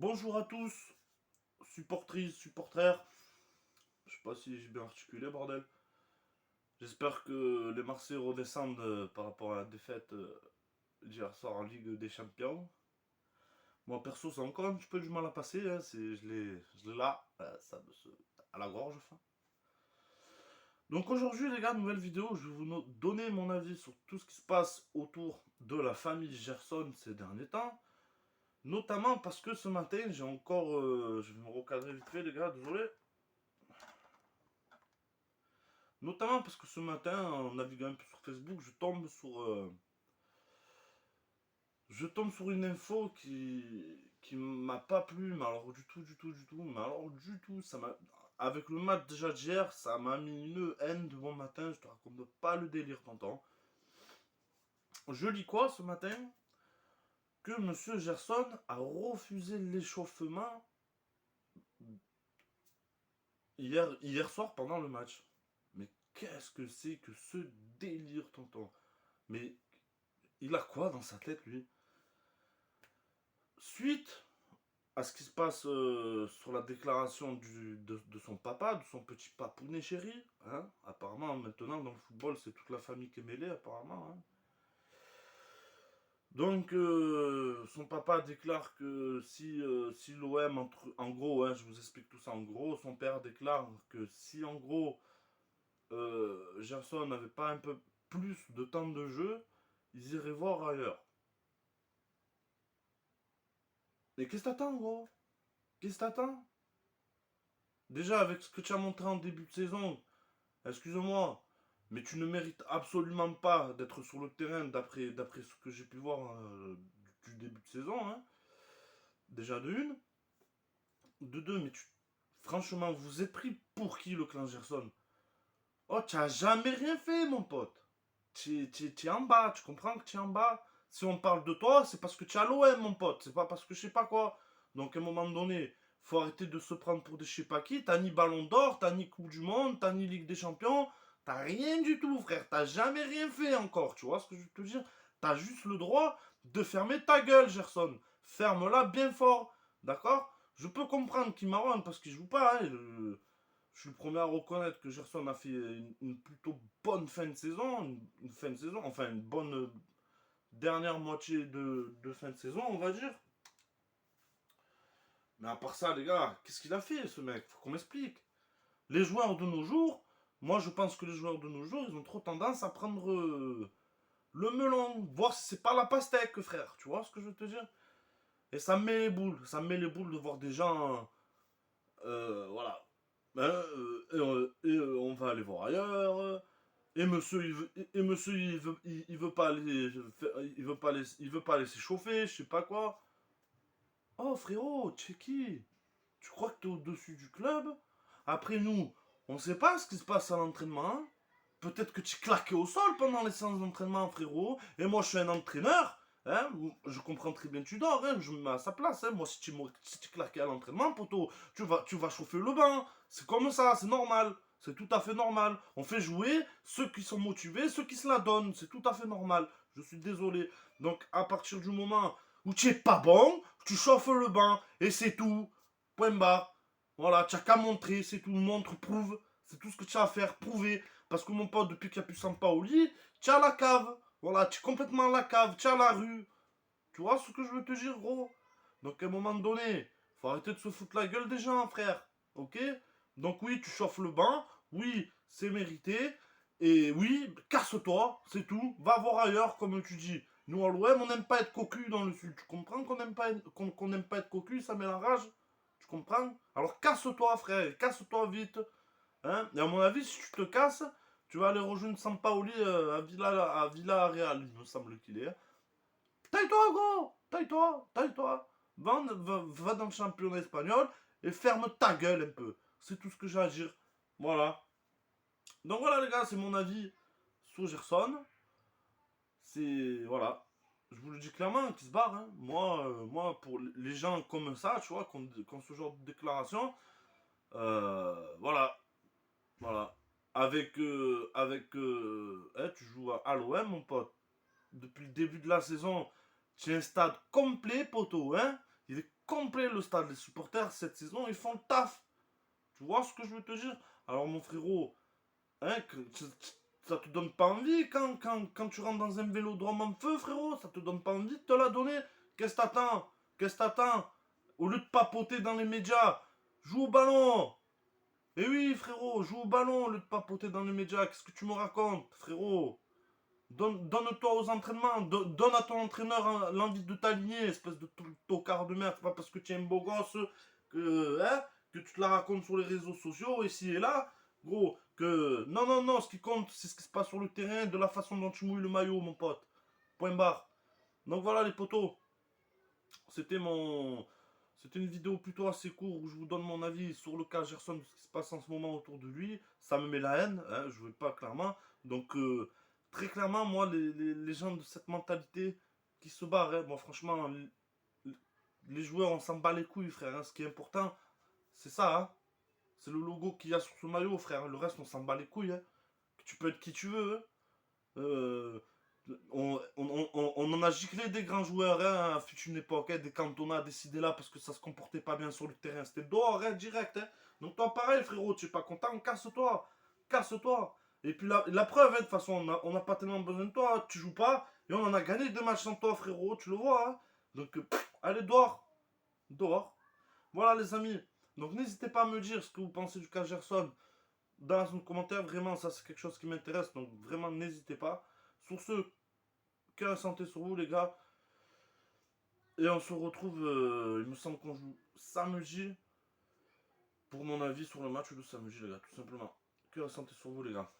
Bonjour à tous, supportrices, supporters. Je sais pas si j'ai bien articulé, bordel. J'espère que les Marseillais redescendent par rapport à la défaite d'hier soir en Ligue des Champions. Moi, perso, c'est encore un petit peu du mal à passer. Hein, je l'ai là, à la gorge. Enfin. Donc aujourd'hui, les gars, nouvelle vidéo. Je vais vous donner mon avis sur tout ce qui se passe autour de la famille Gerson ces derniers temps. Notamment parce que ce matin, j'ai encore. Je vais me recadrer vite fait, les gars, désolé. Notamment parce que ce matin, en naviguant un peu sur Facebook, je tombe sur une info qui m'a pas plu, mais alors du tout, mais alors du tout, avec le match déjà d'hier, ça m'a mis une haine de bon matin, je te raconte pas le délire, tonton. Je lis quoi ce matin? Que Monsieur Gerson a refusé l'échauffement hier soir pendant le match. Mais qu'est-ce que c'est que ce délire, tonton? Mais il a quoi dans sa tête, lui? Suite à ce qui se passe sur la déclaration de son papa, de son petit papounet chéri, hein, apparemment maintenant dans le football c'est toute la famille qui est mêlée apparemment. Hein. Donc son papa déclare que si l'OM, en gros, hein, je vous explique tout ça en gros, son père déclare que si en gros Gerson n'avait pas un peu plus de temps de jeu, ils iraient voir ailleurs. Mais qu'est-ce que t'attends gros? Qu'est-ce que t'attends? Déjà avec ce que tu as montré en début de saison, excuse-moi, mais tu ne mérites absolument pas d'être sur le terrain d'après ce que j'ai pu voir du début de saison. Hein. Déjà de une. De deux, franchement, vous êtes pris pour qui le clan Gerson? Oh, tu n'as jamais rien fait, mon pote. Tu es en bas, tu comprends que tu es en bas. Si on parle de toi, c'est parce que tu es à l'OM, mon pote. C'est pas parce que je sais pas quoi. Donc, à un moment donné, faut arrêter de se prendre pour des je sais pas qui. T'as ni Ballon d'Or, t'as ni Coupe du Monde, t'as ni Ligue des Champions. T'as rien du tout, frère. T'as jamais rien fait encore. Tu vois ce que je veux te dire? T'as juste le droit de fermer ta gueule, Gerson. Ferme-la bien fort. D'accord? Je peux comprendre qu'il marronne parce qu'il joue pas. Hein, je suis le premier à reconnaître que Gerson a fait une plutôt bonne fin de saison, une fin de saison, enfin une bonne dernière moitié de fin de saison, on va dire. Mais à part ça, les gars, qu'est-ce qu'il a fait ce mec? Faut qu'on m'explique. Les joueurs de nos jours, moi je pense que les joueurs de nos jours, ils ont trop tendance à prendre le melon, voir si c'est pas la pastèque, frère. Tu vois ce que je veux te dire? Et ça me met les boules, ça me met les boules de voir des gens, voilà. On va aller voir ailleurs. Et monsieur, il veut pas aller, il veut pas aller s'échauffer, je sais pas quoi. Oh frérot, tu es qui? Tu crois que t'es au-dessus du club? Après nous, on sait pas ce qui se passe à l'entraînement. Hein. Peut-être que tu claquais au sol pendant les séances d'entraînement, frérot. Et moi, je suis un entraîneur. Hein. Je comprends très bien que tu dors. Hein. Je me mets à sa place. Hein. Moi, si tu claquais à l'entraînement, poto, tu vas chauffer le banc. C'est comme ça, c'est normal. C'est tout à fait normal. On fait jouer ceux qui sont motivés, ceux qui se la donnent. C'est tout à fait normal. Je suis désolé. Donc, à partir du moment où tu es pas bon, tu chauffes le banc. Et c'est tout. Point barre. Voilà, tu n'as qu'à montrer, c'est tout. Montre, prouve. C'est tout ce que tu as à faire, prouver. Parce que mon pote, depuis qu'il n'y a plus Sampa au lit, tu as la cave. Voilà, tu es complètement à la cave, tu as la rue. Tu vois ce que je veux te dire, gros? Donc à un moment donné, faut arrêter de se foutre la gueule des gens, frère. Ok? Donc oui, tu chauffes le banc. Oui, c'est mérité. Et oui, casse-toi, c'est tout. Va voir ailleurs, comme tu dis. Nous, à l'OM, on n'aime pas être cocu dans le sud. Tu comprends qu'on n'aime pas, qu'on n'aime pas être cocu, ça met la rage? Tu comprends? Alors casse-toi, frère, casse-toi vite. Hein? Et à mon avis, si tu te casses, tu vas aller rejoindre Sampaoli à Villarreal, il me semble qu'il est. Taille-toi, gros! Taille-toi! Taille-toi! Va dans le championnat espagnol et ferme ta gueule un peu. C'est tout ce que j'ai à dire. Voilà. Donc voilà, les gars, c'est mon avis sur Gerson. C'est. Voilà. Je vous le dis clairement, qui se barre. Hein. Moi, pour les gens comme ça, tu vois, qui ont ce genre de déclaration, voilà. Voilà. Tu joues à l'OM, mon pote. Depuis le début de la saison, tu as un stade complet, poteau, hein. Il est complet le stade. Les supporters, cette saison, ils font le taf. Tu vois ce que je veux te dire? Alors, mon frérot, hein, ça te donne pas envie quand tu rentres dans un vélodrome en feu, frérot? Ça te donne pas envie de te la donner? Qu'est-ce que t'attends? Qu'est-ce que t'attends? Au lieu de papoter dans les médias, joue au ballon. Eh oui, frérot, joue au ballon au lieu de papoter dans les médias. Qu'est-ce que tu me racontes, frérot? Donne-toi aux entraînements. Donne à ton entraîneur l'envie de t'aligner, espèce de tocard de merde. C'est pas parce que tu es un beau gosse que tu te la racontes sur les réseaux sociaux, ici et là. Gros, que. Non, non, non, ce qui compte, c'est ce qui se passe sur le terrain, de la façon dont tu mouilles le maillot, mon pote. Point barre. Donc voilà, les potos. C'était mon. C'était une vidéo plutôt assez courte où je vous donne mon avis sur le cas Gerson, ce qui se passe en ce moment autour de lui. Ça me met la haine, hein, je ne veux pas clairement. Donc, très clairement, moi, les gens de cette mentalité qui se barrent, hein, moi, franchement, les joueurs, on s'en bat les couilles, frère. Hein. Ce qui est important, c'est ça. Hein. C'est le logo qu'il y a sur ce maillot, frère. Le reste, on s'en bat les couilles. Hein. Tu peux être qui tu veux. Hein. Euh, on en a giclé des grands joueurs hein, à une époque, hein, des Cantona décidé là parce que ça se comportait pas bien sur le terrain. C'était dehors, hein, direct. Hein. Donc toi, pareil, frérot, tu es pas content, casse-toi. Casse-toi. Et puis la preuve, hein, de toute façon, on n'a pas tellement besoin de toi. Tu joues pas. Et on en a gagné 2 matchs sans toi, frérot. Tu le vois. Hein. Donc, allez, dehors. Dehors. Voilà, les amis. Donc, n'hésitez pas à me dire ce que vous pensez du cas Gerson dans un commentaire. Vraiment, ça, c'est quelque chose qui m'intéresse. Donc, vraiment, n'hésitez pas. Sur ce, cœur et santé sur vous, les gars. Et on se retrouve, il me semble qu'on joue samedi pour mon avis sur le match de samedi, les gars, tout simplement. Cœur et santé sur vous, les gars.